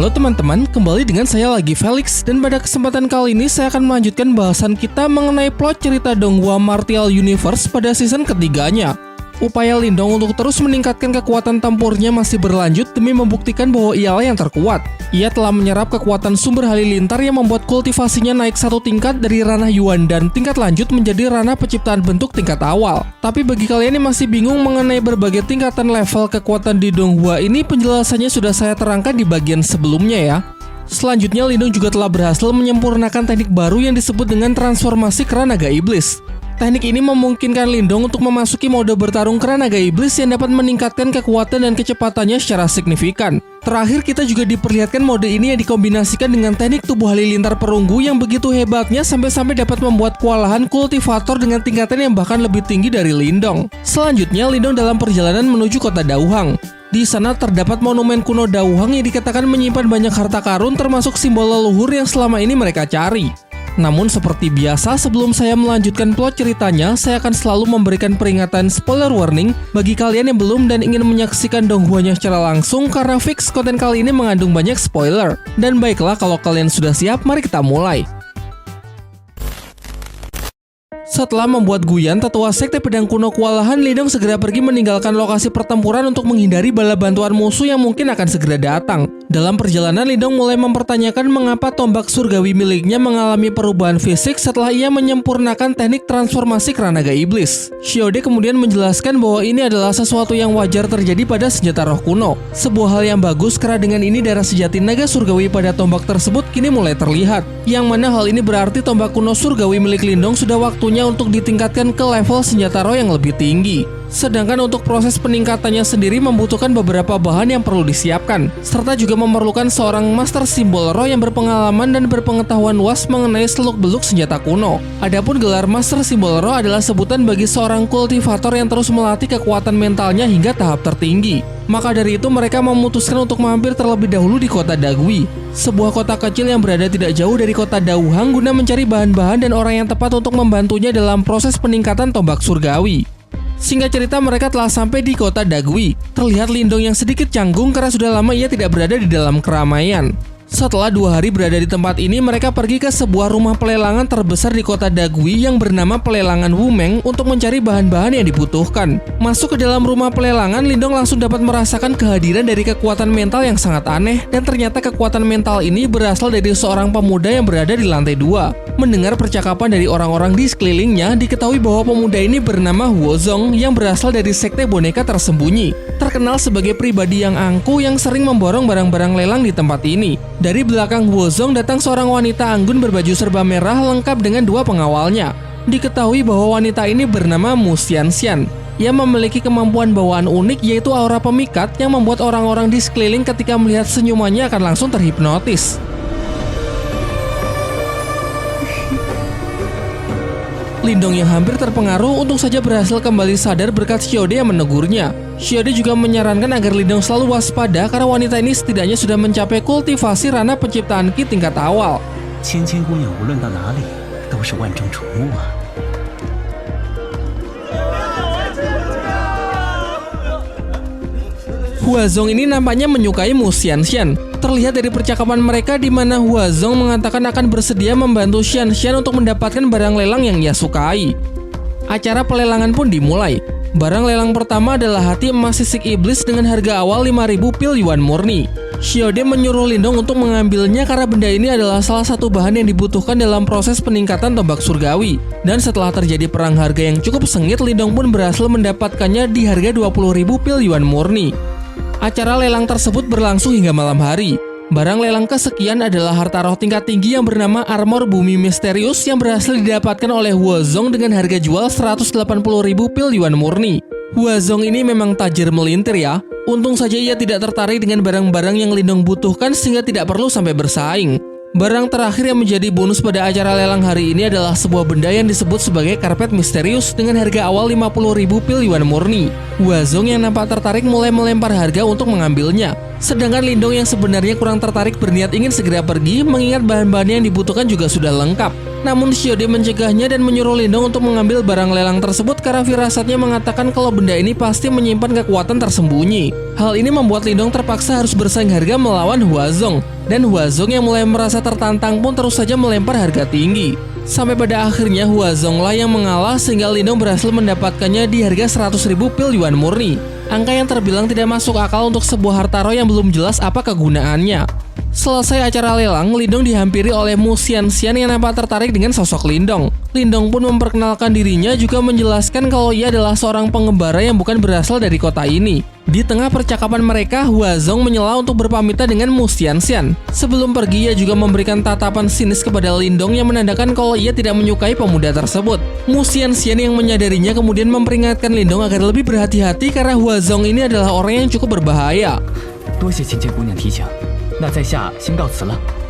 Halo teman-teman, kembali dengan saya lagi Felix, dan pada kesempatan kali ini saya akan melanjutkan bahasan kita mengenai plot cerita Donghua Martial Universe pada season ketiganya. Upaya Lindong untuk terus meningkatkan kekuatan tempurnya masih berlanjut demi membuktikan bahwa ialah yang terkuat. Ia telah menyerap kekuatan sumber halilintar yang membuat kultivasinya naik satu tingkat dari ranah Yuan dan tingkat lanjut menjadi ranah penciptaan bentuk tingkat awal. Tapi bagi kalian yang masih bingung mengenai berbagai tingkatan level kekuatan di Donghua ini, penjelasannya sudah saya terangkan di bagian sebelumnya ya. Selanjutnya, Lindong juga telah berhasil menyempurnakan teknik baru yang disebut dengan transformasi kera naga iblis. Teknik ini memungkinkan Lindong untuk memasuki mode bertarung kera naga iblis yang dapat meningkatkan kekuatan dan kecepatannya secara signifikan. Terakhir, kita juga diperlihatkan mode ini yang dikombinasikan dengan teknik tubuh halilintar perunggu yang begitu hebatnya sampai-sampai dapat membuat kewalahan kultivator dengan tingkatan yang bahkan lebih tinggi dari Lindong. Selanjutnya, Lindong dalam perjalanan menuju kota Dauhang. Di sana terdapat monumen kuno Dauhang yang dikatakan menyimpan banyak harta karun termasuk simbol leluhur yang selama ini mereka cari. Namun seperti biasa, sebelum saya melanjutkan plot ceritanya, saya akan selalu memberikan peringatan spoiler warning bagi kalian yang belum dan ingin menyaksikan Donghuanya secara langsung, karena fix konten kali ini mengandung banyak spoiler. Dan baiklah, kalau kalian sudah siap, mari kita mulai. Setelah membuat Guyan, tetua sekte pedang kuno kewalahan, Lindong segera pergi meninggalkan lokasi pertempuran untuk menghindari bala bantuan musuh yang mungkin akan segera datang. Dalam perjalanan, Lindong mulai mempertanyakan mengapa tombak surgawi miliknya mengalami perubahan fisik setelah ia menyempurnakan teknik transformasi kera naga iblis. Shiode kemudian menjelaskan bahwa ini adalah sesuatu yang wajar terjadi pada senjata roh kuno. Sebuah hal yang bagus karena dengan ini darah sejati naga surgawi pada tombak tersebut kini mulai terlihat. Yang mana hal ini berarti tombak kuno surgawi milik Lindong sudah waktunya untuk ditingkatkan ke level senjata roh yang lebih tinggi. Sedangkan untuk proses peningkatannya sendiri membutuhkan beberapa bahan yang perlu disiapkan, serta juga memerlukan seorang master simbol roh yang berpengalaman dan berpengetahuan luas mengenai seluk-beluk senjata kuno. Adapun gelar master simbol roh adalah sebutan bagi seorang kultivator yang terus melatih kekuatan mentalnya hingga tahap tertinggi. Maka dari itu mereka memutuskan untuk mampir terlebih dahulu di kota Dagui, sebuah kota kecil yang berada tidak jauh dari kota Dauhang, guna mencari bahan-bahan dan orang yang tepat untuk membantunya dalam proses peningkatan tombak surgawi. Singkat cerita, mereka telah sampai di kota Dagui. Terlihat Lindong yang sedikit canggung karena sudah lama ia tidak berada di dalam keramaian. Setelah 2 hari berada di tempat ini, mereka pergi ke sebuah rumah pelelangan terbesar di kota Dagui yang bernama Pelelangan Wumeng untuk mencari bahan-bahan yang dibutuhkan. Masuk ke dalam rumah pelelangan, Lindong langsung dapat merasakan kehadiran dari kekuatan mental yang sangat aneh, dan ternyata kekuatan mental ini berasal dari seorang pemuda yang berada di lantai 2. Mendengar percakapan dari orang-orang di sekelilingnya, diketahui bahwa pemuda ini bernama Huozong yang berasal dari sekte boneka tersembunyi, terkenal sebagai pribadi yang angkuh yang sering memborong barang-barang lelang di tempat ini. Dari belakang Huozong datang seorang wanita anggun berbaju serba merah lengkap dengan 2 pengawalnya. Diketahui bahwa wanita ini bernama Mu Xianxian. Ia memiliki kemampuan bawaan unik, yaitu aura pemikat yang membuat orang-orang di sekeliling ketika melihat senyumannya akan langsung terhipnotis. Lindong yang hampir terpengaruh untung saja berhasil kembali sadar berkat Shiode yang menegurnya. Shiode juga menyarankan agar Lindong selalu waspada karena wanita ini setidaknya sudah mencapai kultivasi ranah penciptaan Ki tingkat awal. Huozong ini nampaknya menyukai Mu Xianxian. Terlihat dari percakapan mereka di mana Huozong mengatakan akan bersedia membantu Xianxian untuk mendapatkan barang lelang yang ia sukai. Acara pelelangan pun dimulai. Barang lelang pertama adalah hati emas sisik iblis dengan harga awal 5.000 pil Yuan murni. Shiode menyuruh Lindong untuk mengambilnya karena benda ini adalah salah satu bahan yang dibutuhkan dalam proses peningkatan tombak surgawi. Dan setelah terjadi perang harga yang cukup sengit, Lindong pun berhasil mendapatkannya di harga 20.000 pil Yuan murni. Acara lelang tersebut berlangsung hingga malam hari. Barang lelang kesekian adalah harta roh tingkat tinggi yang bernama Armor Bumi Misterius yang berhasil didapatkan oleh Huozong dengan harga jual 180.000 pil Yuan murni. Huozong ini memang tajir melintir ya. Untung saja ia tidak tertarik dengan barang-barang yang Lindong butuhkan sehingga tidak perlu sampai bersaing. Barang terakhir yang menjadi bonus pada acara lelang hari ini adalah sebuah benda yang disebut sebagai karpet misterius dengan harga awal 50.000 pil Yuan murni. Huozong yang nampak tertarik mulai melempar harga untuk mengambilnya. Sedangkan Lindong yang sebenarnya kurang tertarik berniat ingin segera pergi mengingat bahan-bahan yang dibutuhkan juga sudah lengkap. Namun Xiaode mencegahnya dan menyuruh Lindong untuk mengambil barang lelang tersebut karena firasatnya mengatakan kalau benda ini pasti menyimpan kekuatan tersembunyi. Hal ini membuat Lindong terpaksa harus bersaing harga melawan Huazong. Dan Huazong yang mulai merasa tertantang pun terus saja melempar harga tinggi. Sampai pada akhirnya Huazong lah yang mengalah sehingga Lindong berhasil mendapatkannya di harga 100.000 pil yuan murni. Angka yang terbilang tidak masuk akal untuk sebuah harta roh yang belum jelas apa kegunaannya. Selesai acara lelang, Lindong dihampiri oleh Mu Xianxian yang nampak tertarik dengan sosok Lindong. Lindong pun memperkenalkan dirinya juga menjelaskan kalau ia adalah seorang pengembara yang bukan berasal dari kota ini. Di tengah percakapan mereka, Huazong menyela untuk berpamitan dengan Mu Xianxian. Sebelum pergi, ia juga memberikan tatapan sinis kepada Lindong yang menandakan kalau ia tidak menyukai pemuda tersebut. Mu Xianxian yang menyadarinya kemudian memperingatkan Lindong agar lebih berhati-hati karena Huazong ini adalah orang yang cukup berbahaya.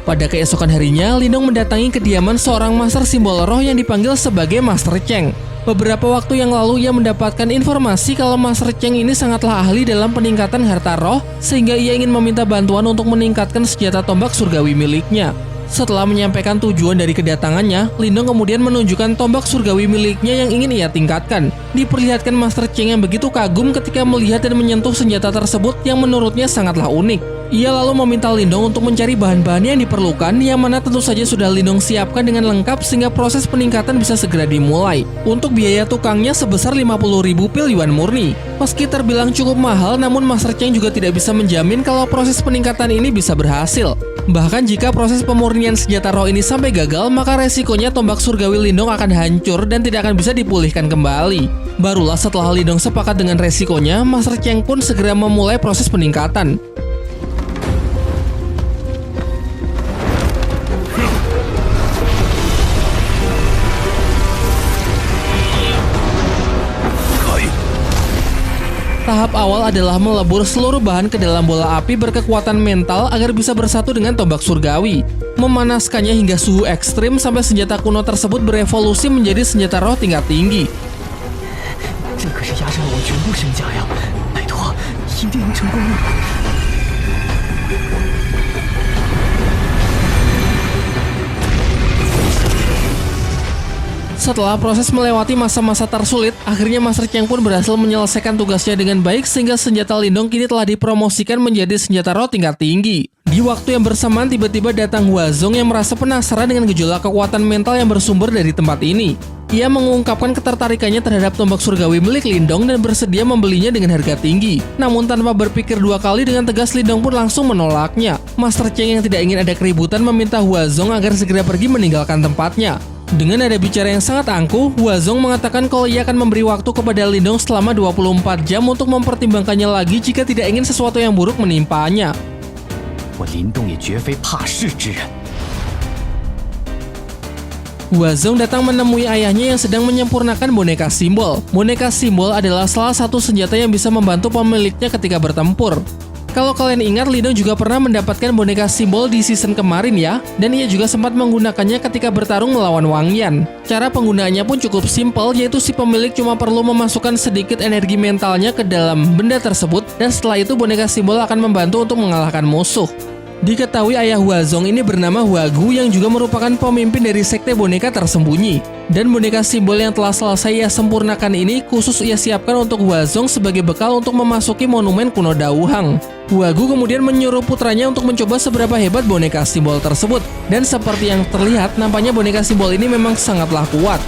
Pada keesokan harinya, Lindong mendatangi kediaman seorang master simbol roh yang dipanggil sebagai Master Cheng. Beberapa waktu yang lalu ia mendapatkan informasi kalau Master Cheng ini sangatlah ahli dalam peningkatan harta roh, sehingga ia ingin meminta bantuan untuk meningkatkan senjata tombak surgawi miliknya. Setelah menyampaikan tujuan dari kedatangannya, Lindong kemudian menunjukkan tombak surgawi miliknya yang ingin ia tingkatkan. Diperlihatkan Master Cheng yang begitu kagum ketika melihat dan menyentuh senjata tersebut yang menurutnya sangatlah unik. Ia lalu meminta Lindong untuk mencari bahan-bahan yang diperlukan, yang mana tentu saja sudah Lindong siapkan dengan lengkap sehingga proses peningkatan bisa segera dimulai. Untuk biaya tukangnya sebesar 50.000 pil yuan murni. Meski terbilang cukup mahal, namun Master Cheng juga tidak bisa menjamin kalau proses peningkatan ini bisa berhasil. Bahkan jika proses pemurnian senjata roh ini sampai gagal, maka resikonya tombak surgawi Lindong akan hancur dan tidak akan bisa dipulihkan kembali. Barulah setelah Lindong sepakat dengan resikonya, Master Cheng pun segera memulai proses peningkatan. Tahap awal adalah melebur seluruh bahan ke dalam bola api berkekuatan mental agar bisa bersatu dengan tombak surgawi. Memanaskannya hingga suhu ekstrim sampai senjata kuno tersebut berevolusi menjadi senjata roh tingkat tinggi. Setelah proses melewati masa-masa tersulit, akhirnya Master Cheng pun berhasil menyelesaikan tugasnya dengan baik sehingga senjata Lindong kini telah dipromosikan menjadi senjata roh tingkat tinggi. Di waktu yang bersamaan tiba-tiba datang Huazong yang merasa penasaran dengan gejolak kekuatan mental yang bersumber dari tempat ini. Ia mengungkapkan ketertarikannya terhadap tombak surgawi milik Lindong dan bersedia membelinya dengan harga tinggi. Namun tanpa berpikir dua kali, dengan tegas Lindong pun langsung menolaknya. Master Cheng yang tidak ingin ada keributan meminta Huazong agar segera pergi meninggalkan tempatnya. Dengan nada bicara yang sangat angkuh, Huazong mengatakan kalau ia akan memberi waktu kepada Lindong selama 24 jam untuk mempertimbangkannya lagi jika tidak ingin sesuatu yang buruk menimpanya. Huazong datang menemui ayahnya yang sedang menyempurnakan boneka simbol. Boneka simbol adalah salah satu senjata yang bisa membantu pemiliknya ketika bertempur. Kalau kalian ingat, Lindong juga pernah mendapatkan boneka simbol di season kemarin ya, dan ia juga sempat menggunakannya ketika bertarung melawan Wang Yan. Cara penggunaannya pun cukup simpel, yaitu si pemilik cuma perlu memasukkan sedikit energi mentalnya ke dalam benda tersebut, dan setelah itu boneka simbol akan membantu untuk mengalahkan musuh. Diketahui ayah Huazong ini bernama Huagu yang juga merupakan pemimpin dari sekte boneka tersembunyi. Dan boneka simbol yang telah selesai ia sempurnakan ini khusus ia siapkan untuk Huazong sebagai bekal untuk memasuki monumen kuno Dauhang. Huagu kemudian menyuruh putranya untuk mencoba seberapa hebat boneka simbol tersebut. Dan seperti yang terlihat, nampaknya boneka simbol ini memang sangatlah kuat.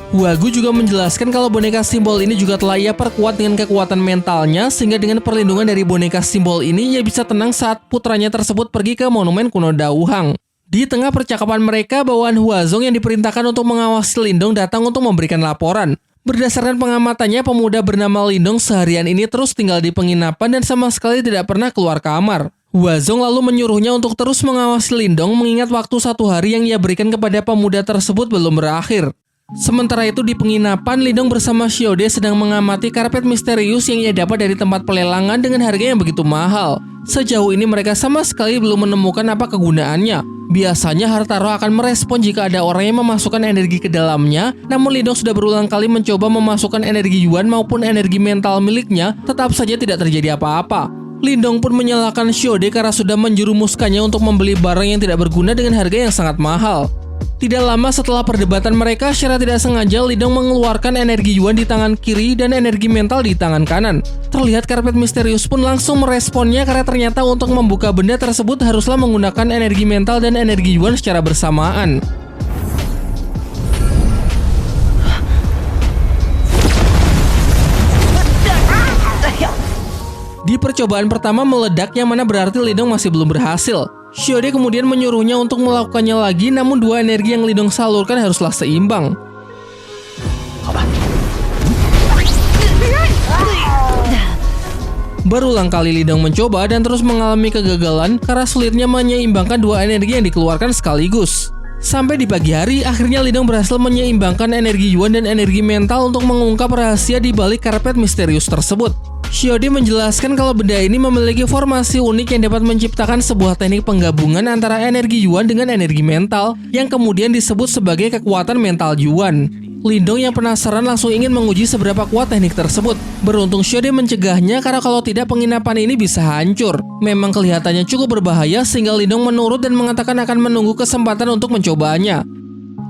Huagu juga menjelaskan kalau boneka simbol ini juga telah ia perkuat dengan kekuatan mentalnya, sehingga dengan perlindungan dari boneka simbol ini ia bisa tenang saat putranya tersebut pergi ke monumen kuno Dauhang. Di tengah percakapan mereka, bawahan Huazong yang diperintahkan untuk mengawasi Lindong datang untuk memberikan laporan. Berdasarkan pengamatannya, pemuda bernama Lindong seharian ini terus tinggal di penginapan dan sama sekali tidak pernah keluar kamar. Huazong lalu menyuruhnya untuk terus mengawasi Lindong mengingat waktu 1 hari yang ia berikan kepada pemuda tersebut belum berakhir. Sementara itu di penginapan, Lindong bersama Xiaode sedang mengamati karpet misterius yang ia dapat dari tempat pelelangan dengan harga yang begitu mahal. Sejauh ini mereka sama sekali belum menemukan apa kegunaannya. Biasanya harta roh akan merespon jika ada orang yang memasukkan energi ke dalamnya, namun Lindong sudah berulang kali mencoba memasukkan energi yuan maupun energi mental miliknya, tetap saja tidak terjadi apa-apa. Lindong pun menyalahkan Xiaode karena sudah menjerumuskannya untuk membeli barang yang tidak berguna dengan harga yang sangat mahal. Tidak lama setelah perdebatan mereka, secara tidak sengaja Lindong mengeluarkan energi Yuan di tangan kiri dan energi mental di tangan kanan. Terlihat karpet misterius pun langsung meresponnya karena ternyata untuk membuka benda tersebut haruslah menggunakan energi mental dan energi Yuan secara bersamaan. Di percobaan pertama meledak yang mana berarti Lindong masih belum berhasil. Xiaode kemudian menyuruhnya untuk melakukannya lagi, namun dua energi yang Lindong salurkan haruslah seimbang. Berulang kali Lindong mencoba dan terus mengalami kegagalan karena sulitnya menyeimbangkan dua energi yang dikeluarkan sekaligus. Sampai di pagi hari, akhirnya Lindong berhasil menyeimbangkan energi Yuan dan energi mental untuk mengungkap rahasia di balik karpet misterius tersebut. Xiaode menjelaskan kalau benda ini memiliki formasi unik yang dapat menciptakan sebuah teknik penggabungan antara energi Yuan dengan energi mental yang kemudian disebut sebagai kekuatan mental Yuan. Lindong yang penasaran langsung ingin menguji seberapa kuat teknik tersebut. Beruntung Xiaode mencegahnya karena kalau tidak penginapan ini bisa hancur. Memang kelihatannya cukup berbahaya sehingga Lindong menurut dan mengatakan akan menunggu kesempatan untuk mencobanya.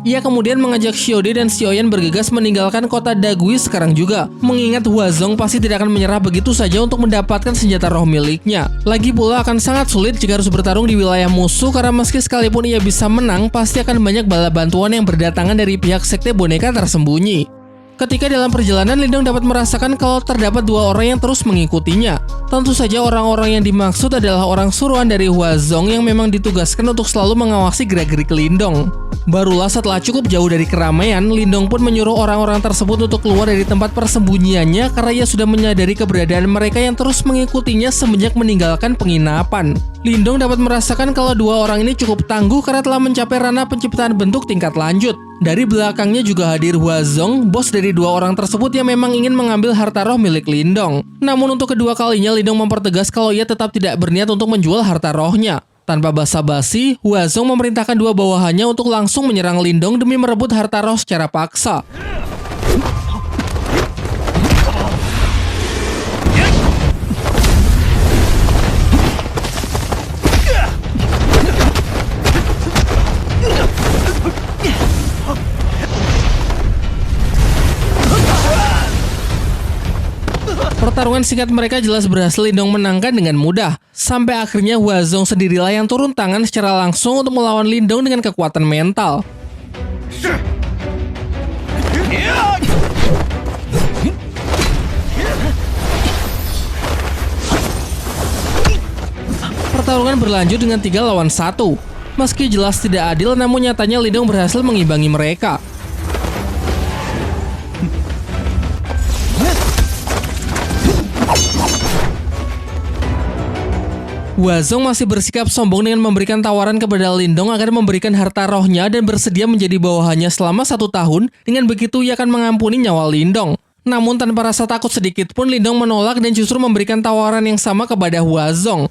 Ia kemudian mengajak Xiaode dan Xiaoyan bergegas meninggalkan kota Dagui sekarang juga, mengingat Huazong pasti tidak akan menyerah begitu saja untuk mendapatkan senjata roh miliknya. Lagi pula akan sangat sulit jika harus bertarung di wilayah musuh karena meski sekalipun ia bisa menang, pasti akan banyak bala bantuan yang berdatangan dari pihak sekte boneka tersembunyi. Ketika dalam perjalanan, Lindong dapat merasakan kalau terdapat dua orang yang terus mengikutinya. Tentu saja orang-orang yang dimaksud adalah orang suruhan dari Huazong yang memang ditugaskan untuk selalu mengawasi gerak-gerik Lindong. Barulah setelah cukup jauh dari keramaian, Lindong pun menyuruh orang-orang tersebut untuk keluar dari tempat persembunyiannya karena ia sudah menyadari keberadaan mereka yang terus mengikutinya semenjak meninggalkan penginapan. Lindong dapat merasakan kalau dua orang ini cukup tangguh karena telah mencapai ranah penciptaan bentuk tingkat lanjut. Dari belakangnya juga hadir Huazong, bos dari dua orang tersebut yang memang ingin mengambil harta roh milik Lindong. Namun untuk kedua kalinya Lindong mempertegas kalau ia tetap tidak berniat untuk menjual harta rohnya. Tanpa basa-basi, Huazong memerintahkan dua bawahannya untuk langsung menyerang Lindong demi merebut harta roh secara paksa. Pertarungan singkat mereka jelas berhasil Lindong menangkan dengan mudah. Sampai akhirnya Huazong sendirilah yang turun tangan secara langsung untuk melawan Lindong dengan kekuatan mental. Pertarungan berlanjut dengan 3 lawan 1. Meski jelas tidak adil, namun nyatanya Lindong berhasil mengimbangi mereka. Huazong masih bersikap sombong dengan memberikan tawaran kepada Lindong agar memberikan harta rohnya dan bersedia menjadi bawahannya selama 1 tahun. Dengan begitu ia akan mengampuni nyawa Lindong. Namun tanpa rasa takut sedikit pun Lindong menolak dan justru memberikan tawaran yang sama kepada Huazong.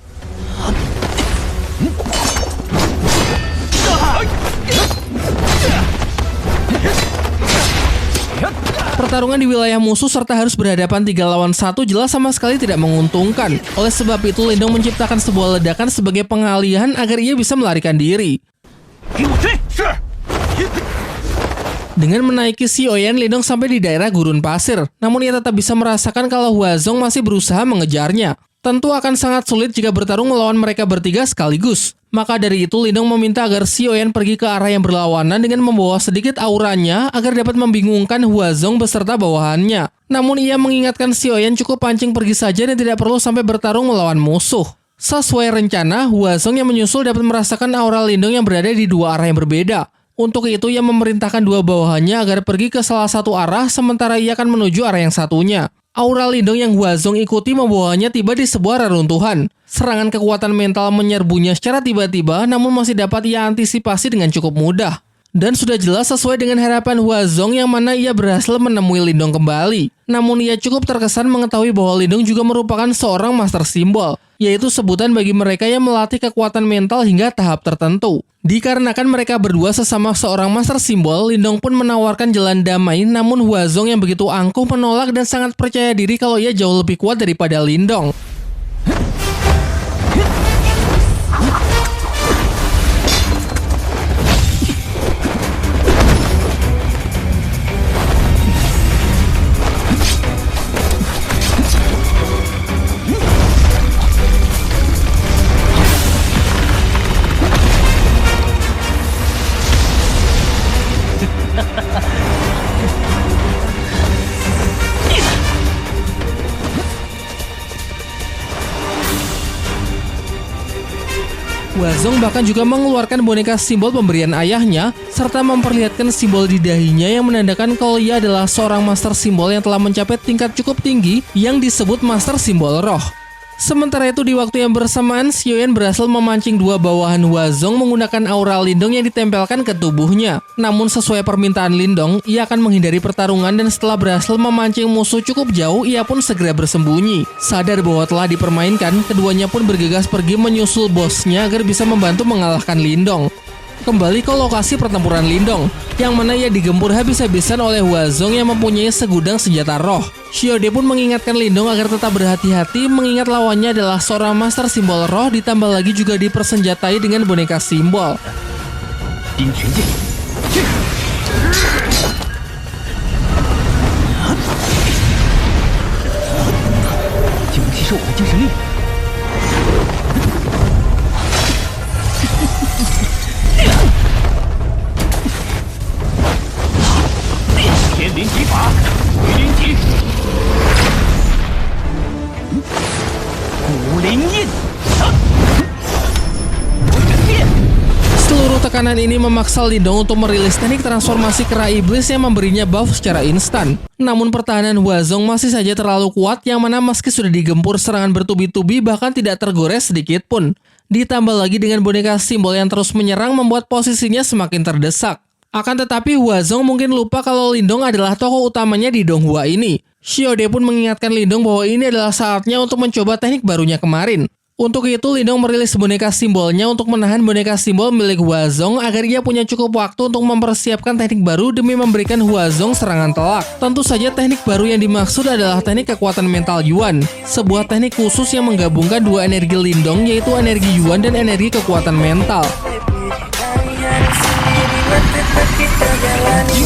Pertarungan di wilayah musuh serta harus berhadapan 3 lawan 1 jelas sama sekali tidak menguntungkan. Oleh sebab itu Lindong menciptakan sebuah ledakan sebagai pengalihan agar ia bisa melarikan diri. Dengan menaiki Xiaoyan, Lindong sampai di daerah gurun pasir. Namun ia tetap bisa merasakan kalau Huazong masih berusaha mengejarnya. Tentu akan sangat sulit jika bertarung melawan mereka bertiga sekaligus. Maka dari itu Lindong meminta agar Xiaoyan pergi ke arah yang berlawanan dengan membawa sedikit auranya agar dapat membingungkan Huazong beserta bawahannya. Namun ia mengingatkan Xiaoyan cukup pancing pergi saja dan tidak perlu sampai bertarung melawan musuh. Sesuai rencana, Huazong yang menyusul dapat merasakan aura Lindong yang berada di 2 arah yang berbeda. Untuk itu ia memerintahkan 2 bawahannya agar pergi ke salah satu arah sementara ia akan menuju arah yang satunya. Aura Lindong yang Huazong ikuti membawanya tiba di sebuah reruntuhan. Serangan kekuatan mental menyerbunya secara tiba-tiba namun masih dapat ia antisipasi dengan cukup mudah. Dan sudah jelas sesuai dengan harapan Huazong yang mana ia berhasil menemui Lindong kembali. Namun ia cukup terkesan mengetahui bahwa Lindong juga merupakan seorang master simbol, yaitu sebutan bagi mereka yang melatih kekuatan mental hingga tahap tertentu. Dikarenakan mereka berdua sesama seorang master simbol, Lindong pun menawarkan jalan damai, namun Huazong yang begitu angkuh menolak dan sangat percaya diri kalau ia jauh lebih kuat daripada Lindong. Huazong bahkan juga mengeluarkan boneka simbol pemberian ayahnya, serta memperlihatkan simbol di dahinya yang menandakan kalau ia adalah seorang master simbol yang telah mencapai tingkat cukup tinggi yang disebut master simbol roh. Sementara itu di waktu yang bersamaan, Xiaoyan berhasil memancing dua bawahan Huazong menggunakan aura Lindong yang ditempelkan ke tubuhnya. Namun sesuai permintaan Lindong, ia akan menghindari pertarungan dan setelah berhasil memancing musuh cukup jauh, ia pun segera bersembunyi. Sadar bahwa telah dipermainkan, keduanya pun bergegas pergi menyusul bosnya agar bisa membantu mengalahkan Lindong. Kembali ke lokasi pertempuran Lindong, yang mana ia digempur habis-habisan oleh Huazong yang mempunyai segudang senjata roh. Xiaode pun mengingatkan Lindong agar tetap berhati-hati mengingat lawannya adalah seorang master simbol roh, ditambah lagi juga dipersenjatai dengan boneka simbol. Seluruh tekanan ini memaksa Lindong untuk merilis teknik transformasi kera iblis yang memberinya buff secara instan. Namun pertahanan Huazong masih saja terlalu kuat, yang mana meski sudah digempur serangan bertubi-tubi bahkan tidak tergores sedikit pun. Ditambah lagi dengan boneka simbol yang terus menyerang membuat posisinya semakin terdesak. Akan tetapi Huazong mungkin lupa kalau Lindong adalah tokoh utamanya di Donghua ini. Xiaode pun mengingatkan Lindong bahwa ini adalah saatnya untuk mencoba teknik barunya kemarin. Untuk itu Lindong merilis boneka simbolnya untuk menahan boneka simbol milik Huazong agar ia punya cukup waktu untuk mempersiapkan teknik baru demi memberikan Huazong serangan telak. Tentu saja teknik baru yang dimaksud adalah teknik kekuatan mental Yuan, sebuah teknik khusus yang menggabungkan dua energi Lindong, yaitu energi Yuan dan energi kekuatan mental. Kita jalani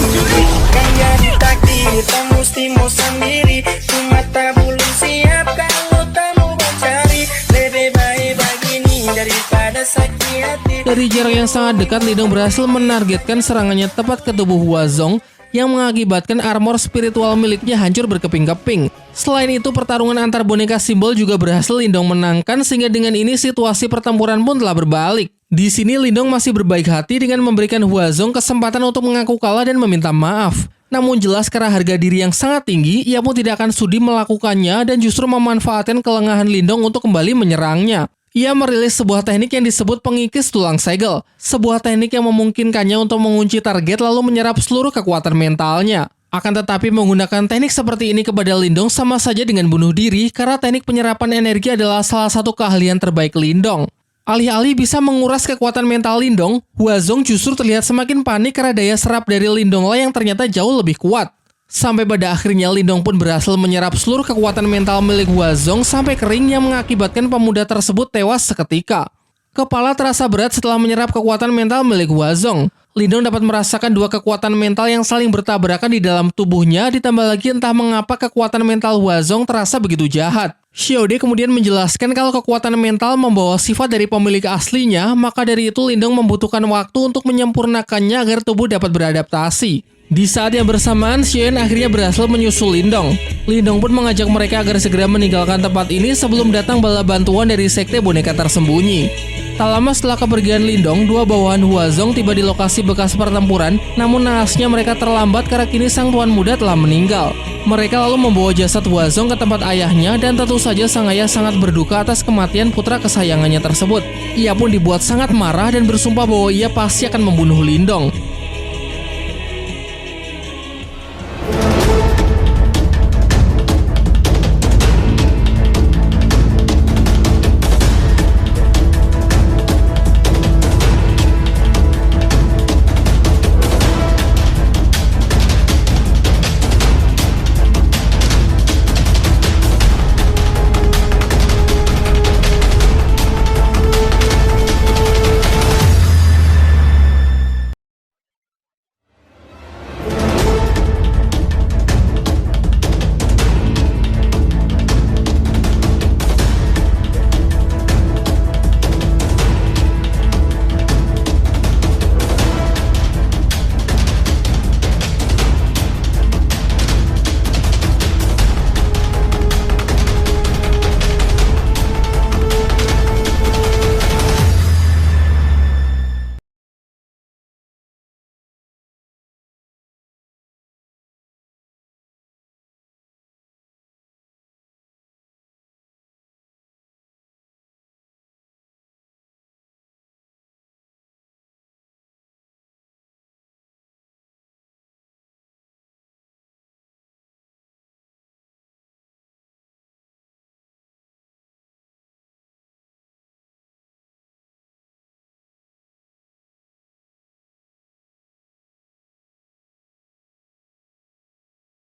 gaya ditakdir, tak mesti mau sendiri. Cuma tak belum siap kalau tak mau mencari. Lebih baik begini daripada sakit hati. Dari jarak yang sangat dekat, Lindong berhasil menargetkan serangannya tepat ke tubuh Huazong yang mengakibatkan armor spiritual miliknya hancur berkeping-keping. Selain itu, pertarungan antar boneka simbol juga berhasil Lindong menangkan, sehingga dengan ini situasi pertempuran pun telah berbalik. Di sini Lindong masih berbaik hati dengan memberikan Huazong kesempatan untuk mengaku kalah dan meminta maaf. Namun jelas karena harga diri yang sangat tinggi, ia pun tidak akan sudi melakukannya dan justru memanfaatkan kelengahan Lindong untuk kembali menyerangnya. Ia merilis sebuah teknik yang disebut pengikis tulang segel, sebuah teknik yang memungkinkannya untuk mengunci target lalu menyerap seluruh kekuatan mentalnya. Akan tetapi menggunakan teknik seperti ini kepada Lindong sama saja dengan bunuh diri, karena teknik penyerapan energi adalah salah satu keahlian terbaik Lindong. Alih-alih bisa menguras kekuatan mental Lindong, Huazong justru terlihat semakin panik karena daya serap dari Lindong lah yang ternyata jauh lebih kuat. Sampai pada akhirnya Lindong pun berhasil menyerap seluruh kekuatan mental milik Huazong sampai kering yang mengakibatkan pemuda tersebut tewas seketika. Kepala terasa berat setelah menyerap kekuatan mental milik Huazong. Lindong dapat merasakan dua kekuatan mental yang saling bertabrakan di dalam tubuhnya, ditambah lagi entah mengapa kekuatan mental Huazong terasa begitu jahat. Xiaode kemudian menjelaskan kalau kekuatan mental membawa sifat dari pemilik aslinya, maka dari itu Lindong membutuhkan waktu untuk menyempurnakannya agar tubuh dapat beradaptasi. Di saat yang bersamaan, Xiaoyan akhirnya berhasil menyusul Lindong. Lindong pun mengajak mereka agar segera meninggalkan tempat ini sebelum datang bala bantuan dari sekte boneka tersembunyi. Tak lama setelah kepergian Lindong, dua bawahan Huazong tiba di lokasi bekas pertempuran, namun naasnya mereka terlambat karena kini sang tuan muda telah meninggal. Mereka lalu membawa jasad Huazong ke tempat ayahnya dan tentu saja sang ayah sangat berduka atas kematian putra kesayangannya tersebut. Ia pun dibuat sangat marah dan bersumpah bahwa ia pasti akan membunuh Lindong.